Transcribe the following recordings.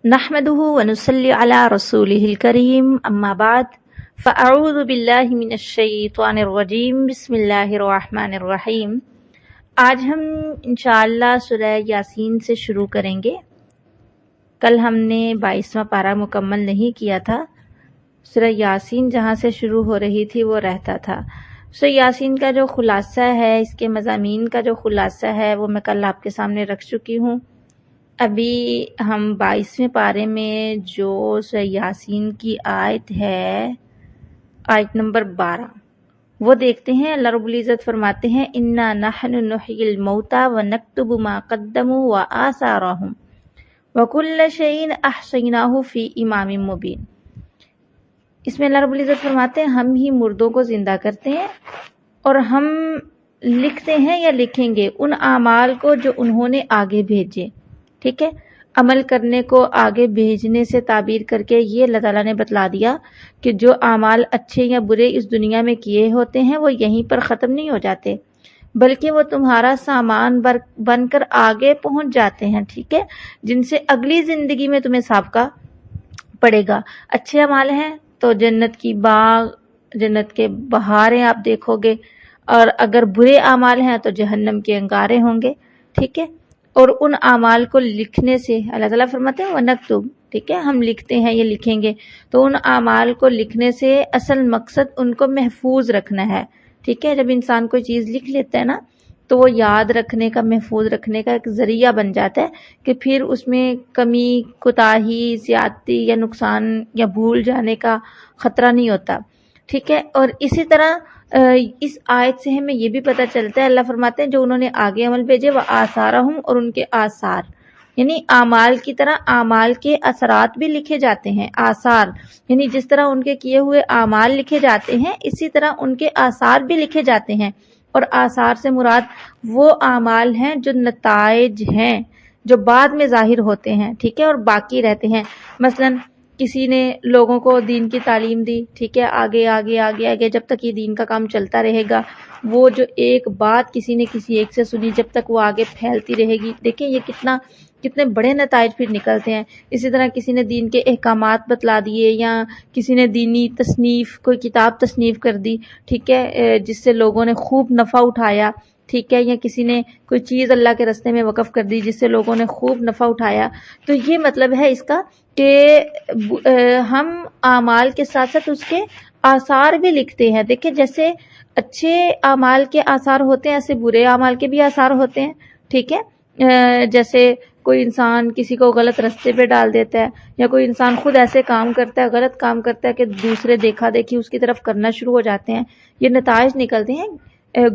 نحمده ونصلي على رسوله الكريم اما بعد فاعوذ باللہ من الشیطان الرجیم بسم اللہ الرحمن الرحیم۔ آج ہم انشاءاللہ سورہ یاسین سے شروع کریں گے۔ کل ہم نے 22واں پارہ مکمل نہیں کیا تھا۔ سورہ یاسین جہاں سے شروع ہو رہی تھی وہ رہتا تھا۔ سورہ یاسین کا جو خلاصہ ہے، اس کے مضامین کا جو خلاصہ ہے وہ میں کل آپ کے سامنے رکھ چکی ہوں۔ ابھی ہم 22ویں پارے میں جو سورہ یاسین کی آیت ہے، آیت نمبر 12، وہ دیکھتے ہیں۔ اللہ رب العزت فرماتے ہیں اِنَّا نَحْنُ نُحْيِي الْمَوْتَى وَنَكْتُبُ مَا قَدَّمُوا وَآثَارَهُمْ وَكُلَّ شَيْءٍ أَحْصَيْنَاهُ فِي إِمَامٍ مُبِينٍ۔ اس میں اللہ رب العزت فرماتے ہیں ہم ہی مردوں کو زندہ کرتے ہیں اور ہم لکھتے ہیں یا لکھیں گے ان اعمال کو جو انہوں نے آگے بھیجے۔ ٹھیک ہے، عمل کرنے کو آگے بھیجنے سے تعبیر کر کے یہ اللہ تعالیٰ نے بتلا دیا کہ جو اعمال اچھے یا برے اس دنیا میں کیے ہوتے ہیں وہ یہیں پر ختم نہیں ہو جاتے، بلکہ وہ تمہارا سامان بن کر آگے پہنچ جاتے ہیں، ٹھیک ہے، جن سے اگلی زندگی میں تمہیں سابقہ پڑے گا۔ اچھے اعمال ہیں تو جنت کی باغ، جنت کے بہاریں آپ دیکھو گے، اور اگر برے اعمال ہیں تو جہنم کے انگارے ہوں گے، ٹھیک ہے۔ اور ان اعمال کو لکھنے سے اللہ تعالیٰ فرماتے ہیں وَنَكْتُبُ، ٹھیک ہے، ہم لکھتے ہیں، یہ لکھیں گے، تو ان اعمال کو لکھنے سے اصل مقصد ان کو محفوظ رکھنا ہے، ٹھیک ہے۔ جب انسان کوئی چیز لکھ لیتا ہے نا تو وہ یاد رکھنے کا، محفوظ رکھنے کا ایک ذریعہ بن جاتا ہے کہ پھر اس میں کمی، کوتاہی، زیادتی یا نقصان یا بھول جانے کا خطرہ نہیں ہوتا، ٹھیک ہے۔ اور اسی طرح اس آیت سے ہمیں یہ بھی پتہ چلتا ہے، اللہ فرماتے ہیں جو انہوں نے آگے عمل بھیجے وہ آثارہم، اور ان کے آثار، یعنی اعمال کی طرح اعمال کے اثرات بھی لکھے جاتے ہیں۔ آثار یعنی جس طرح ان کے کیے ہوئے اعمال لکھے جاتے ہیں اسی طرح ان کے آثار بھی لکھے جاتے ہیں، اور آثار سے مراد وہ اعمال ہیں جو نتائج ہیں، جو بعد میں ظاہر ہوتے ہیں، ٹھیک ہے، اور باقی رہتے ہیں۔ مثلاً کسی نے لوگوں کو دین کی تعلیم دی، ٹھیک ہے، آگے آگے آگے آگے جب تک یہ دین کا کام چلتا رہے گا، وہ جو ایک بات کسی نے کسی ایک سے سنی جب تک وہ آگے پھیلتی رہے گی، دیکھیں یہ کتنے بڑے نتائج پھر نکلتے ہیں۔ اسی طرح کسی نے دین کے احکامات بتلا دیے، یا کسی نے دینی تصنیف، کوئی کتاب تصنیف کر دی، ٹھیک ہے، جس سے لوگوں نے خوب نفع اٹھایا، ٹھیک ہے، یا کسی نے کوئی چیز اللہ کے راستے میں وقف کر دی جس سے لوگوں نے خوب نفع اٹھایا، تو یہ مطلب ہے اس کا کہ ہم اعمال کے ساتھ ساتھ اس کے آثار بھی لکھتے ہیں۔ دیکھیں جیسے اچھے اعمال کے آثار ہوتے ہیں ایسے برے اعمال کے بھی آثار ہوتے ہیں، ٹھیک ہے۔ جیسے کوئی انسان کسی کو غلط راستے پہ ڈال دیتا ہے، یا کوئی انسان خود ایسے کام کرتا ہے، غلط کام کرتا ہے کہ دوسرے دیکھا دیکھی اس کی طرف کرنا شروع ہو جاتے ہیں، یہ نتائج نکلتے ہیں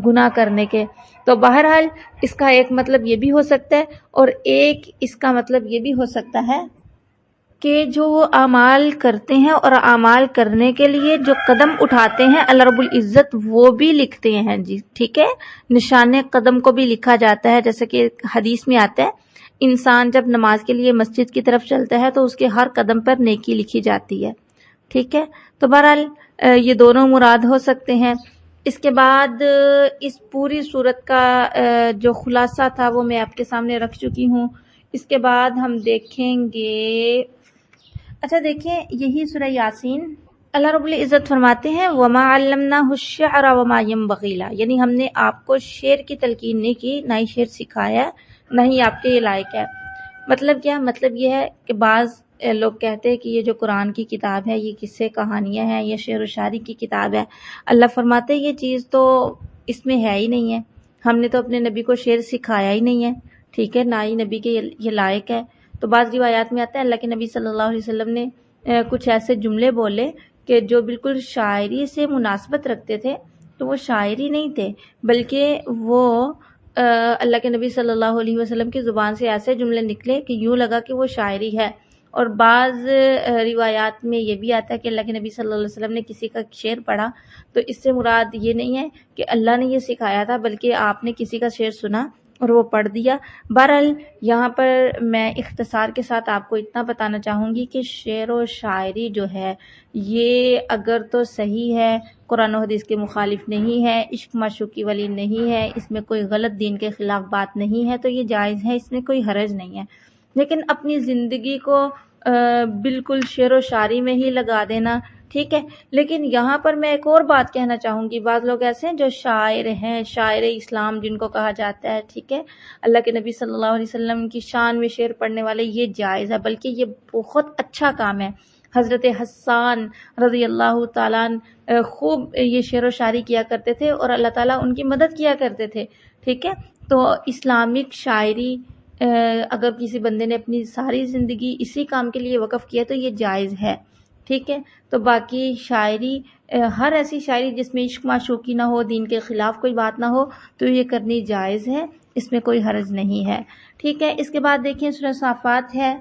گناہ کرنے کے۔ تو بہرحال اس کا ایک مطلب یہ بھی ہو سکتا ہے، اور ایک اس کا مطلب یہ بھی ہو سکتا ہے کہ جو اعمال کرتے ہیں اور اعمال کرنے کے لیے جو قدم اٹھاتے ہیں اللہ رب العزت وہ بھی لکھتے ہیں، جی ٹھیک ہے، نشان قدم کو بھی لکھا جاتا ہے۔ جیسے کہ حدیث میں آتا ہے انسان جب نماز کے لیے مسجد کی طرف چلتا ہے تو اس کے ہر قدم پر نیکی لکھی جاتی ہے، ٹھیک ہے۔ تو بہرحال یہ دونوں مراد ہو سکتے ہیں۔ اس کے بعد اس پوری صورت کا جو خلاصہ تھا وہ میں آپ کے سامنے رکھ چکی ہوں۔ اس کے بعد ہم دیکھیں گے، اچھا دیکھیں یہی سورہ یاسین اللہ رب العزت فرماتے ہیں وَمَا عَلَّمْنَاهُ الشِّعْرَ وَمَا يَنبَغِي لَهُ، یعنی ہم نے آپ کو شعر کی تلقین نہیں کی، نہ ہی شعر سکھایا، نہ ہی آپ کے یہ لائق ہے۔ مطلب کیا؟ مطلب یہ ہے کہ بعض لوگ کہتے ہیں کہ یہ جو قرآن کی کتاب ہے یہ قصے کہانیاں ہیں، یہ شعر و شاعری کی کتاب ہے۔ اللہ فرماتے ہیں یہ چیز تو اس میں ہے ہی نہیں ہے، ہم نے تو اپنے نبی کو شعر سکھایا ہی نہیں ہے، ٹھیک ہے، نہ ہی نبی کے یہ لائق ہے۔ تو بعض روایات میں آتا ہے اللہ کے نبی صلی اللہ علیہ وسلم نے کچھ ایسے جملے بولے کہ جو بالکل شاعری سے مناسبت رکھتے تھے، تو وہ شاعری نہیں تھے بلکہ وہ اللہ کے نبی صلی اللہ علیہ وسلم کی زبان سے ایسے جملے نکلے کہ یوں لگا کہ وہ شاعری ہے۔ اور بعض روایات میں یہ بھی آتا ہے کہ اللہ کے نبی صلی اللہ علیہ وسلم نے کسی کا شعر پڑھا، تو اس سے مراد یہ نہیں ہے کہ اللہ نے یہ سکھایا تھا بلکہ آپ نے کسی کا شعر سنا اور وہ پڑھ دیا۔ بہرحال یہاں پر میں اختصار کے ساتھ آپ کو اتنا بتانا چاہوں گی کہ شعر و شاعری جو ہے یہ اگر تو صحیح ہے، قرآن و حدیث کے مخالف نہیں ہے، عشق معشوقی والی نہیں ہے، اس میں کوئی غلط دین کے خلاف بات نہیں ہے، تو یہ جائز ہے، اس میں کوئی حرج نہیں ہے۔ لیکن اپنی زندگی کو بالکل شعر و شاعری میں ہی لگا دینا، ٹھیک ہے۔ لیکن یہاں پر میں ایک اور بات کہنا چاہوں گی، بعض لوگ ایسے ہیں جو شاعر ہیں، شاعر اسلام جن کو کہا جاتا ہے، ٹھیک ہے، اللہ کے نبی صلی اللہ علیہ وسلم کی شان میں شعر پڑھنے والے، یہ جائز ہے، بلکہ یہ بہت اچھا کام ہے۔ حضرت حسان رضی اللہ تعالیٰ خوب یہ شعر و شاعری کیا کرتے تھے اور اللہ تعالیٰ ان کی مدد کیا کرتے تھے، ٹھیک ہے۔ تو اسلامک شاعری اگر کسی بندے نے اپنی ساری زندگی اسی کام کے لیے وقف کیا تو یہ جائز ہے، ٹھیک ہے۔ تو باقی شاعری، ہر ایسی شاعری جس میں عشق معشوقی نہ ہو، دین کے خلاف کوئی بات نہ ہو، تو یہ کرنی جائز ہے، اس میں کوئی حرج نہیں ہے، ٹھیک ہے۔ اس کے بعد دیکھیں سورہ صافات ہے۔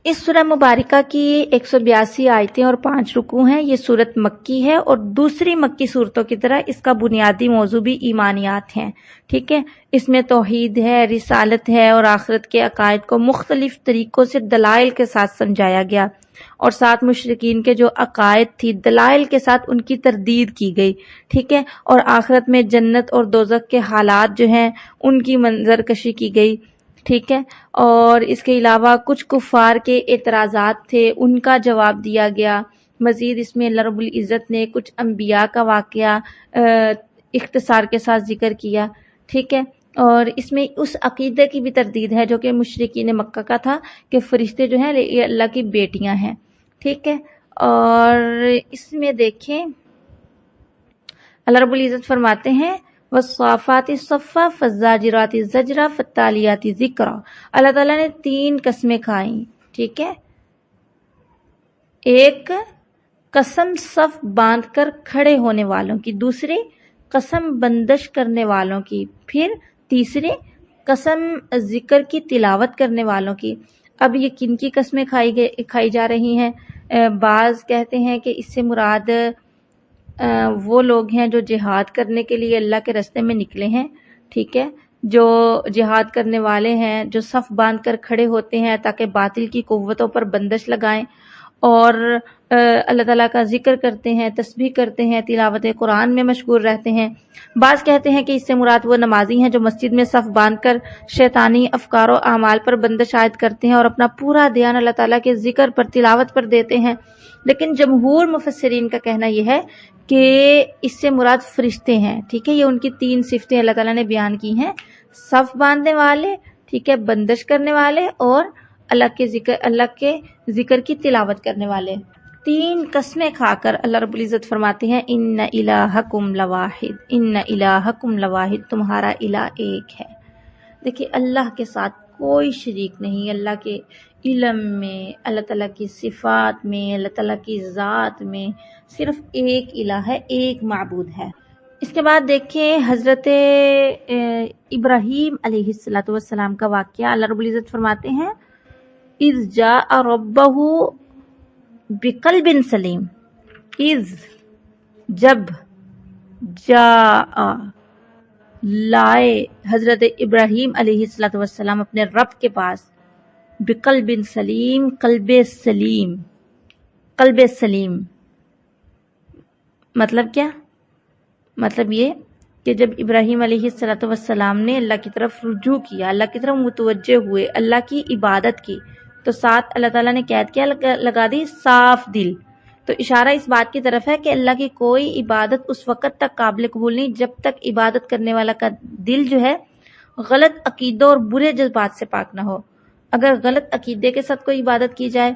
اس سورہ مبارکہ کی 182 آیتیں اور 5 رکوع ہیں۔ یہ سورت مکی ہے اور دوسری مکی صورتوں کی طرح اس کا بنیادی موضوع بھی ایمانیات ہیں، ٹھیک ہے۔ اس میں توحید ہے، رسالت ہے اور آخرت کے عقائد کو مختلف طریقوں سے دلائل کے ساتھ سمجھایا گیا، اور ساتھ مشرکین کے جو عقائد تھی دلائل کے ساتھ ان کی تردید کی گئی، ٹھیک ہے۔ اور آخرت میں جنت اور دوزخ کے حالات جو ہیں ان کی منظر کشی کی گئی، ٹھیک ہے۔ اور اس کے علاوہ کچھ کفار کے اعتراضات تھے، ان کا جواب دیا گیا۔ مزید اس میں اللہ رب العزت نے کچھ انبیاء کا واقعہ اختصار کے ساتھ ذکر کیا، ٹھیک ہے۔ اور اس میں اس عقیدے کی بھی تردید ہے جو کہ مشرکین مکہ کا تھا کہ فرشتے جو ہیں یہ اللہ کی بیٹیاں ہیں، ٹھیک ہے۔ اور اس میں دیکھیں اللہ رب العزت فرماتے ہیں والصافات صفا فالزاجرات زجرا فالتالیات ذکرا۔ اللہ تعالیٰ نے 3 قسمیں کھائیں، ٹھیک ہے۔ ایک قسم صف باندھ کر کھڑے ہونے والوں کی، دوسری قسم بندش کرنے والوں کی، پھر تیسری قسم ذکر کی تلاوت کرنے والوں کی۔ اب یہ کن کی قسمیں کھائی جا رہی ہیں؟ بعض کہتے ہیں کہ اس سے مراد وہ لوگ ہیں جو جہاد کرنے کے لیے اللہ کے راستے میں نکلے ہیں، ٹھیک ہے، جو جہاد کرنے والے ہیں، جو صف باندھ کر کھڑے ہوتے ہیں تاکہ باطل کی قوتوں پر بندش لگائیں اور اللہ تعالیٰ کا ذکر کرتے ہیں، تسبیح کرتے ہیں، تلاوت قرآن میں مشغول رہتے ہیں۔ بعض کہتے ہیں کہ اس سے مراد وہ نمازی ہیں جو مسجد میں صف باندھ کر شیطانی افکار و اعمال پر بندش عائد کرتے ہیں اور اپنا پورا دھیان اللہ تعالیٰ کے ذکر پر، تلاوت پر دیتے ہیں۔ لیکن جمہور مفسرین کا کہنا یہ ہے کہ اس سے مراد فرشتے ہیں، ٹھیک ہے۔ یہ ان کی 3 صفتیں اللہ تعالیٰ نے بیان کی ہیں، صف باندھنے والے، ٹھیک ہے، بندش کرنے والے اور اللہ کے ذکر کی تلاوت کرنے والے۔ 3 قسمیں کھا کر اللہ رب العزت فرماتے ہیں ان الہکم لواحد، ان الہکم لواحد، تمہارا الہ ایک ہے۔ دیکھیے اللہ کے ساتھ کوئی شریک نہیں، اللہ کے علم میں، اللہ تعالیٰ کی صفات میں، اللہ تعالیٰ کی ذات میں صرف ایک الہ ہے، ایک معبود ہے۔ اس کے بعد دیکھیں حضرت ابراہیم علیہ السلام کا واقعہ۔ اللہ رب العزت فرماتے ہیں اذ جاء ربہ بقلب سلیم، اذ جب، جاء لائے حضرت ابراہیم علیہ السلام اپنے رب کے پاس، بقلب سلیم، قلب سلیم، قلب سلیم مطلب کیا؟ مطلب یہ کہ جب ابراہیم علیہ السلام نے اللہ کی طرف رجوع کیا، اللہ کی طرف متوجہ ہوئے، اللہ کی عبادت کی، تو ساتھ اللہ تعالیٰ نے قید کیا لگا دی، صاف دل۔ تو اشارہ اس بات کی طرف ہے کہ اللہ کی کوئی عبادت اس وقت تک قابل قبول نہیں جب تک عبادت کرنے والا کا دل جو ہے غلط عقیدوں اور برے جذبات سے پاک نہ ہو۔ اگر غلط عقیدے کے ساتھ کوئی عبادت کی جائے،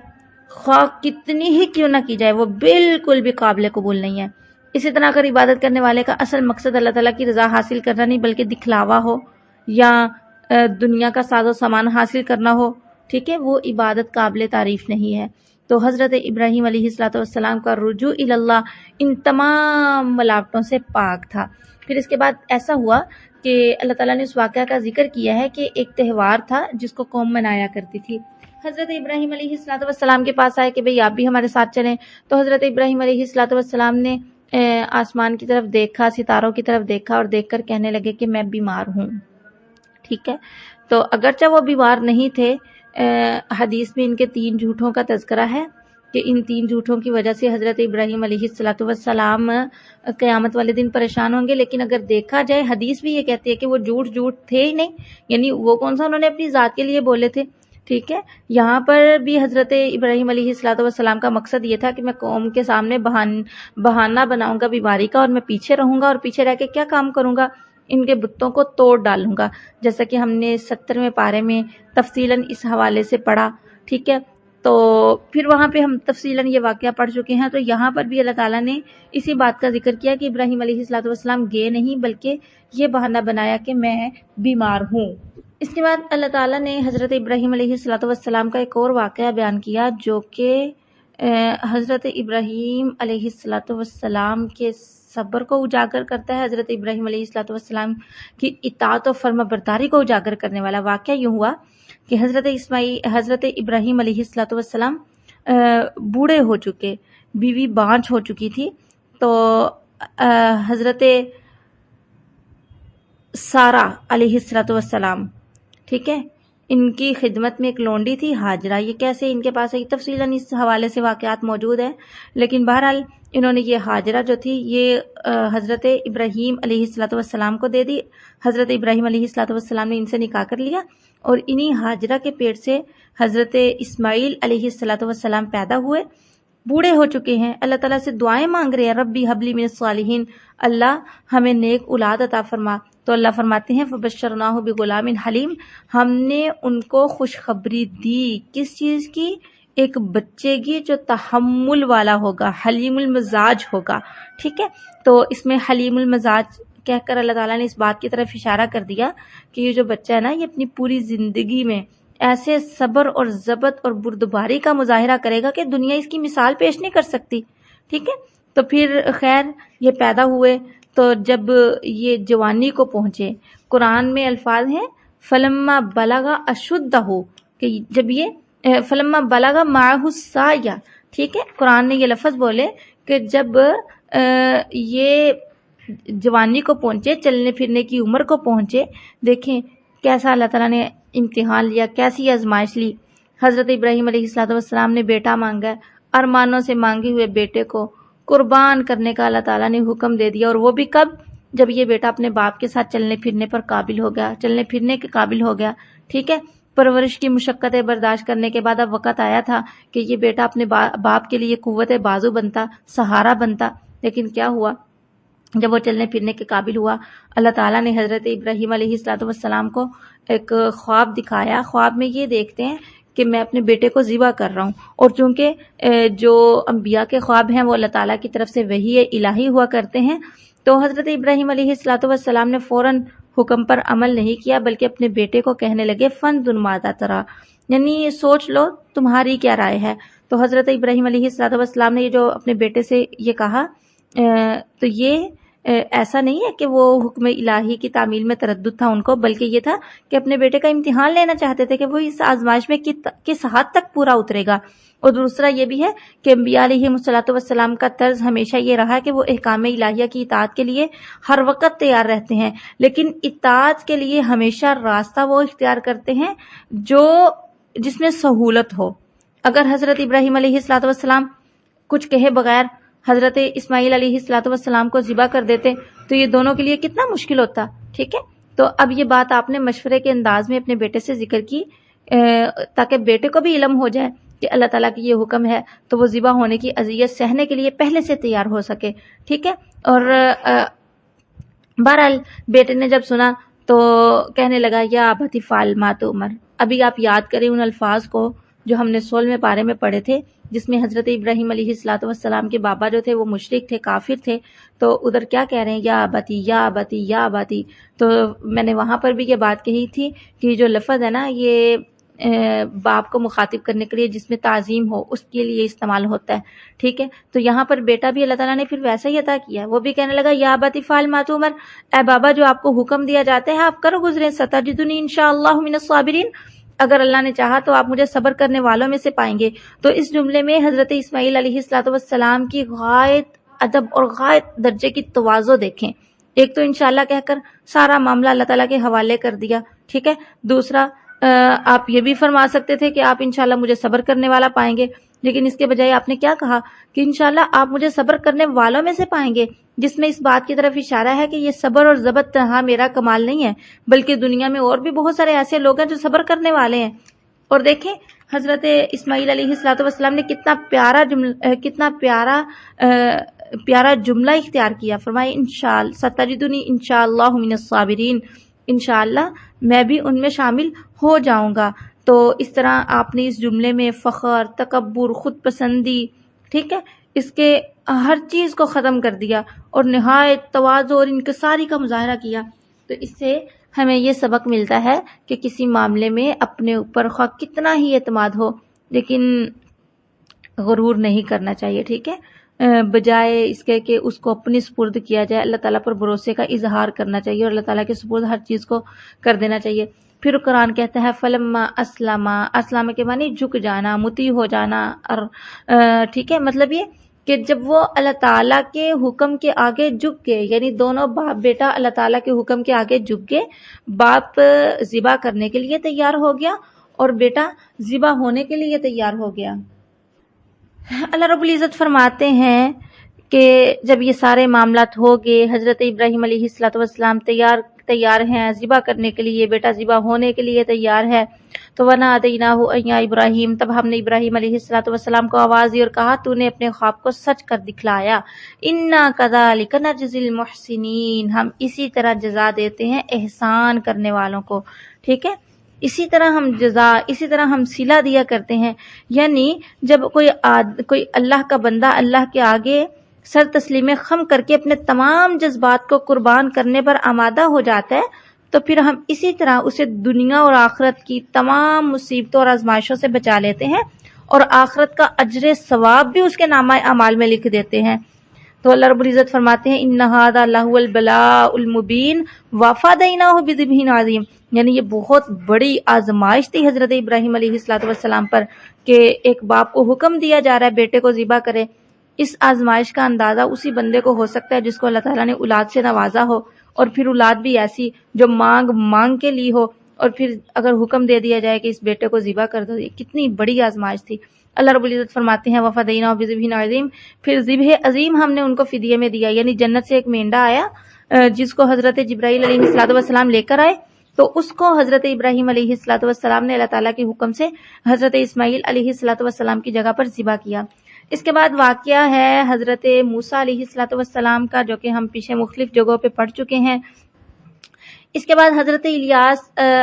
خواہ کتنی ہی کیوں نہ کی جائے، وہ بالکل بھی قابل قبول نہیں ہے۔ اسی طرح اگر عبادت کرنے والے کا اصل مقصد اللہ تعالیٰ کی رضا حاصل کرنا نہیں بلکہ دکھلاوا ہو یا دنیا کا ساز و سامان حاصل کرنا ہو، ٹھیک ہے، وہ عبادت قابل تعریف نہیں ہے۔ تو حضرت ابراہیم علیہ السلام کا رجوع اللہ ان تمام ملاوٹوں سے پاک تھا۔ پھر اس کے بعد ایسا ہوا کہ اللہ تعالیٰ نے اس واقعہ کا ذکر کیا ہے کہ ایک تہوار تھا جس کو قوم منایا کرتی تھی۔ حضرت ابراہیم علیہ السلام کے پاس آئے کہ بھئی آپ بھی ہمارے ساتھ چلیں، تو حضرت ابراہیم علیہ السلام نے آسمان کی طرف دیکھا، ستاروں کی طرف دیکھا اور دیکھ کر کہنے لگے کہ میں بیمار ہوں، ٹھیک ہے۔ تو اگرچہ وہ بیمار نہیں تھے، حدیث میں ان کے 3 جھوٹوں کا تذکرہ ہے کہ ان 3 جھوٹوں کی وجہ سے حضرت ابراہیم علیہ السلام قیامت والے دن پریشان ہوں گے۔ لیکن اگر دیکھا جائے حدیث بھی یہ کہتی ہے کہ وہ جھوٹ تھے ہی نہیں، یعنی وہ کون سا انہوں نے اپنی ذات کے لیے بولے تھے، ٹھیک ہے، یہاں پر بھی حضرت ابراہیم علیہ السلام کا مقصد یہ تھا کہ میں قوم کے سامنے بہانہ بناؤں گا بیماری کا، اور میں پیچھے رہوں گا، اور پیچھے رہ کے کیا کام کروں گا، ان کے بتوں کو توڑ ڈالوں گا، جیسا کہ ہم نے 70ویں پارے میں تفصیلاً اس حوالے سے پڑھا. ٹھیک ہے، تو پھر وہاں پہ ہم تفصیلاً یہ واقعہ پڑھ چکے ہیں. تو یہاں پر بھی اللہ تعالیٰ نے اسی بات کا ذکر کیا کہ ابراہیم علیہ السلام گئے نہیں، بلکہ یہ بہانہ بنایا کہ میں بیمار ہوں. اس کے بعد اللہ تعالیٰ نے حضرت ابراہیم علیہ السلام کا ایک اور واقعہ بیان کیا، جو کہ حضرت ابراہیم علیہ السلام کے صبر کو اجاگر کرتا ہے، حضرت ابراہیم علیہ السلام کی اطاعت و فرما برداری کو اجاگر کرنے والا واقعہ. یوں ہوا کہ حضرت ابراہیم علیہ السلام بوڑھے ہو چکے، بیوی بانجھ ہو چکی تھی. تو حضرت سارہ علیہ السلام، ٹھیک ہے، ان کی خدمت میں ایک لونڈی تھی ہاجرہ. یہ کیسے ان کے پاس ہے، تفصیلاً اس حوالے سے واقعات موجود ہیں، لیکن بہرحال انہوں نے یہ ہاجرہ جو تھی یہ حضرت ابراہیم علیہ السلام کو دے دی. حضرت ابراہیم علیہ السلام نے ان سے نکاح کر لیا، اور انہی ہاجرہ کے پیٹ سے حضرت اسماعیل علیہ السلام پیدا ہوئے. بوڑھے ہو چکے ہیں، اللہ تعالیٰ سے دعائیں مانگ رہے ہیں، ربی حبلی من الصالحین، اللہ ہمیں نیک اولاد عطا فرما. تو اللہ فرماتے ہیں فبشرناہ بغلام حلیم، ہم نے ان کو خوشخبری دی. کس چیز کی؟ ایک بچے کی جو تحمل والا ہوگا، حلیم المزاج ہوگا. ٹھیک ہے، تو اس میں حلیم المزاج کہہ کر اللہ تعالیٰ نے اس بات کی طرف اشارہ کر دیا کہ یہ جو بچہ ہے نا، یہ اپنی پوری زندگی میں ایسے صبر اور ضبط اور بردباری کا مظاہرہ کرے گا کہ دنیا اس کی مثال پیش نہیں کر سکتی. ٹھیک ہے، تو پھر خیر یہ پیدا ہوئے. تو جب یہ جوانی کو پہنچے، قرآن میں الفاظ ہیں فلما بلغ اشدہ، کہ جب یہ فلما بلغ معہ السعی، ٹھیک ہے، قرآن نے یہ لفظ بولے کہ جب یہ جوانی کو پہنچے، چلنے پھرنے کی عمر کو پہنچے. دیکھیں کیسا اللہ تعالیٰ نے امتحان لیا، کیسی آزمائش لی. حضرت ابراہیم علیہ السلام نے بیٹا مانگا، ارمانوں سے مانگے ہوئے بیٹے کو قربان کرنے کا اللہ تعالیٰ نے حکم دے دیا. اور وہ بھی کب؟ جب یہ بیٹا اپنے باپ کے ساتھ چلنے پھرنے پر قابل ہو گیا، چلنے پھرنے کے قابل ہو گیا. ٹھیک ہے، پرورش کی مشقتیں برداشت کرنے کے بعد اب وقت آیا تھا کہ یہ بیٹا اپنے باپ کے لیے قوت بازو بنتا، سہارا بنتا. لیکن کیا ہوا؟ جب وہ چلنے پھرنے کے قابل ہوا، اللہ تعالیٰ نے حضرت ابراہیم علیہ السلام کو ایک خواب دکھایا. خواب میں یہ دیکھتے ہیں کہ میں اپنے بیٹے کو ذبح کر رہا ہوں، اور چونکہ جو انبیاء کے خواب ہیں وہ اللہ تعالیٰ کی طرف سے وحی الہی ہوا کرتے ہیں، تو حضرت ابراہیم علیہ السلام نے فوراً حکم پر عمل نہیں کیا، بلکہ اپنے بیٹے کو کہنے لگے فانظر ماذا تری، یعنی سوچ لو تمہاری کیا رائے ہے. تو حضرت ابراہیم علیہ السلام نے یہ جو اپنے بیٹے سے یہ کہا، تو یہ ایسا نہیں ہے کہ وہ حکم الہی کی تعمیل میں تردد تھا ان کو، بلکہ یہ تھا کہ اپنے بیٹے کا امتحان لینا چاہتے تھے کہ وہ اس آزمائش میں کس حد تک پورا اترے گا. اور دوسرا یہ بھی ہے کہ انبیاء علیہ السلام کا طرز ہمیشہ یہ رہا کہ وہ احکام الہیہ کی اطاعت کے لیے ہر وقت تیار رہتے ہیں، لیکن اطاعت کے لیے ہمیشہ راستہ وہ اختیار کرتے ہیں جس میں سہولت ہو. اگر حضرت ابراہیم علیہ السلام کچھ کہے بغیر حضرت اسماعیل علیہ السلام کو ذبح کر دیتے تو یہ دونوں کے لیے کتنا مشکل ہوتا. ٹھیک ہے، تو اب یہ بات آپ نے مشورے کے انداز میں اپنے بیٹے سے ذکر کی تاکہ بیٹے کو بھی علم ہو جائے کہ اللہ تعالیٰ کی یہ حکم ہے، تو وہ ذبح ہونے کی اذیت سہنے کے لیے پہلے سے تیار ہو سکے. ٹھیک ہے، اور بہرحال بیٹے نے جب سنا تو کہنے لگا یا ابت افعل ما تؤمر. ابھی آپ یاد کریں ان الفاظ کو جو ہم نے 16ویں پارے میں پڑھے تھے، جس میں حضرت ابراہیم علیہ السلام کے بابا جو تھے وہ مشرک تھے، کافر تھے. تو ادھر کیا کہہ رہے ہیں؟ یا ابتی یا ابتی یا ابتی. تو میں نے وہاں پر بھی یہ بات کہی تھی کہ جو لفظ ہے نا، یہ باپ کو مخاطب کرنے کے لیے جس میں تعظیم ہو اس کے لیے استعمال ہوتا ہے. ٹھیک ہے، تو یہاں پر بیٹا بھی اللہ تعالیٰ نے پھر ویسا ہی عطا کیا. وہ بھی کہنے لگا یا ابت افعل ما تؤمر، اے بابا جو آپ کو حکم دیا جاتا ہے آپ کرو گزرے، ستجدنی انشاءاللہ من الصابرین، اگر اللہ نے چاہا تو آپ مجھے صبر کرنے والوں میں سے پائیں گے. تو اس جملے میں حضرت اسماعیل علیہ السلام کی غایت ادب اور غایت درجے کی تواضع دیکھیں. ایک تو انشاءاللہ کہہ کر سارا معاملہ اللہ تعالیٰ کے حوالے کر دیا. ٹھیک ہے، دوسرا آپ یہ بھی فرما سکتے تھے کہ آپ انشاءاللہ مجھے صبر کرنے والا پائیں گے، لیکن اس کے بجائے آپ نے کیا کہا کہ انشاءاللہ آپ مجھے صبر کرنے والوں میں سے پائیں گے، جس میں اس بات کی طرف اشارہ ہے کہ یہ صبر اور ضبط تنہا میرا کمال نہیں ہے، بلکہ دنیا میں اور بھی بہت سارے ایسے لوگ ہیں جو صبر کرنے والے ہیں. اور دیکھیں حضرت اسماعیل علیہ السلام نے کتنا پیارا جملہ اختیار کیا. فرمایا انشاءاللہ ستجدنی انشاءاللہ من الصابرین، انشاءاللہ میں بھی ان میں شامل ہو جاؤں گا. تو اس طرح آپ نے اس جملے میں فخر، تکبر، خود پسندی، ٹھیک ہے، اس کے ہر چیز کو ختم کر دیا اور نہایت تواضع اور انکساری کا مظاہرہ کیا. تو اس سے ہمیں یہ سبق ملتا ہے کہ کسی معاملے میں اپنے اوپر خواہ کتنا ہی اعتماد ہو لیکن غرور نہیں کرنا چاہیے، ٹھیک ہے، بجائے اس کے کہ اس کو اپنی سپرد کیا جائے، اللہ تعالیٰ پر بھروسے کا اظہار کرنا چاہیے اور اللہ تعالیٰ کے سپرد ہر چیز کو کر دینا چاہیے. پھر قرآن کہتا ہے فلما اسلم کے معنی جھک جانا، مطیع ہو جانا، اور ٹھیک ہے، مطلب یہ کہ جب وہ اللہ تعالیٰ کے حکم کے آگے جھک گئے، یعنی دونوں باپ بیٹا اللہ تعالیٰ کے حکم کے آگے جھک گئے، باپ ذبح کرنے کے لیے تیار ہو گیا اور بیٹا ذبح ہونے کے لیے تیار ہو گیا. اللہ رب العزت فرماتے ہیں کہ جب یہ سارے معاملات ہو گئے، حضرت ابراہیم علیہ السلام تیار ہیں ذبح کرنے کے لیے، بیٹا ذبح ہونے کے لیے تیار ہے. تو وَنَادَيْنَاهُ أَن يَا ابراہیم، تب ہم نے ابراہیم علیہ السلام کو آواز دی اور کہا تو نے اپنے خواب کو سچ کر دکھلایا. اِنَّا كَذَلِكَ نَجْزِي الْمُحْسِنِينَ، ہم اسی طرح جزا دیتے ہیں احسان کرنے والوں کو، ٹھیک ہے، اسی طرح ہم صلہ دیا کرتے ہیں. یعنی جب کوئی اللہ کا بندہ اللہ کے آگے سر تسلیم خم کر کے اپنے تمام جذبات کو قربان کرنے پر آمادہ ہو جاتا ہے تو پھر ہم اسی طرح اسے دنیا اور آخرت کی تمام مصیبتوں اور آزمائشوں سے بچا لیتے ہیں اور آخرت کا اجر ثواب بھی اس کے نامہ اعمال میں لکھ دیتے ہیں. تو اللہ رب العزت فرماتے ہیں ان ھذا لہو البلاء المبین وفدیناہ بذبح عظیم، یعنی یہ بہت بڑی آزمائش تھی حضرت ابراہیم علیہ السلام پر کہ ایک باپ کو حکم دیا جا رہا ہے بیٹے کو ذبح کرے. اس آزمائش کا اندازہ اسی بندے کو ہو سکتا ہے جس کو اللہ تعالیٰ نے اولاد سے نوازا ہو، اور پھر اولاد بھی ایسی جو مانگ کے لی ہو، اور پھر اگر حکم دے دیا جائے کہ اس بیٹے کو ذبح کر دو. یہ کتنی بڑی آزمائش تھی. اللہ رب العزت فرماتے ہیں وفدیناہ بذبح عظیم، پھر ذبح عظیم ہم نے ان کو فدیے میں دیا. یعنی جنت سے ایک مینڈا آیا جس کو حضرت جبرائیل علیہ السلام لے کر آئے، تو اس کو حضرت ابراہیم علیہ السلام نے اللہ تعالیٰ کے حکم سے حضرت اسماعیل علیہ السلام کی جگہ پر ذبح کیا. اس کے بعد واقعہ ہے حضرت موسیٰ علیہ السلام کا، جو کہ ہم پیچھے مختلف جگہوں پہ پڑھ چکے ہیں. اس کے بعد حضرت الیاس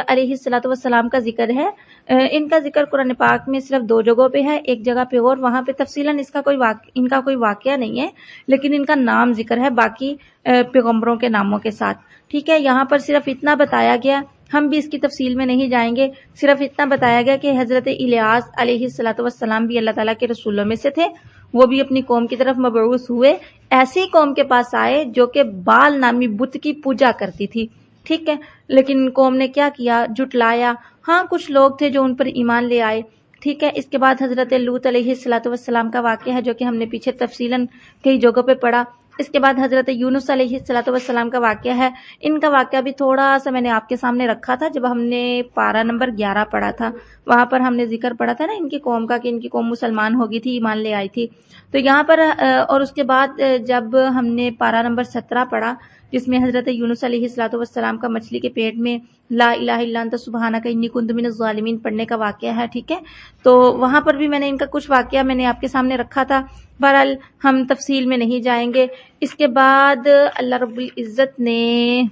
علیہ السلام کا ذکر ہے. ان کا ذکر قرآن پاک میں صرف 2 جگہوں پہ ہے، ایک جگہ پہ اور وہاں پہ تفصیلاً ان کا کوئی واقعہ نہیں ہے، لیکن ان کا نام ذکر ہے باقی پیغمبروں کے ناموں کے ساتھ، ٹھیک ہے. یہاں پر صرف اتنا بتایا گیا، ہم بھی اس کی تفصیل میں نہیں جائیں گے، صرف اتنا بتایا گیا کہ حضرت الیاس علیہ السلام بھی اللہ تعالیٰ کے رسولوں میں سے تھے. وہ بھی اپنی قوم کی طرف مبعوث ہوئے، ایسی قوم کے پاس آئے جو کہ بال نامی بت کی پوجا کرتی تھی، ٹھیک ہے. لیکن قوم نے کیا کیا؟ جھٹلایا. ہاں کچھ لوگ تھے جو ان پر ایمان لے آئے، ٹھیک ہے. اس کے بعد حضرت لوط علیہ السلام کا واقعہ ہے جو کہ ہم نے پیچھے تفصیلاً کئی جگہوں پہ پڑھا. اس کے بعد حضرت یونس علیہ السلام کا واقعہ ہے. ان کا واقعہ بھی تھوڑا سا میں نے آپ کے سامنے رکھا تھا جب ہم نے پارہ نمبر 11 پڑھا تھا. وہاں پر ہم نے ذکر پڑھا تھا نا ان کی قوم کا کہ ان کی قوم مسلمان ہو گئی تھی، ایمان لے آئی تھی. تو یہاں پر اور اس کے بعد جب ہم نے پارہ نمبر 17 پڑھا جس میں حضرت یونس علیہ السلام کا مچھلی کے پیٹ میں لا الہ الا انت سبحانک انی کنت من الظالمین پڑھنے کا واقعہ ہے، ٹھیک ہے. تو وہاں پر بھی میں نے ان کا کچھ واقعہ میں نے آپ کے سامنے رکھا تھا. بہرحال ہم تفصیل میں نہیں جائیں گے. اس کے بعد اللہ رب العزت نے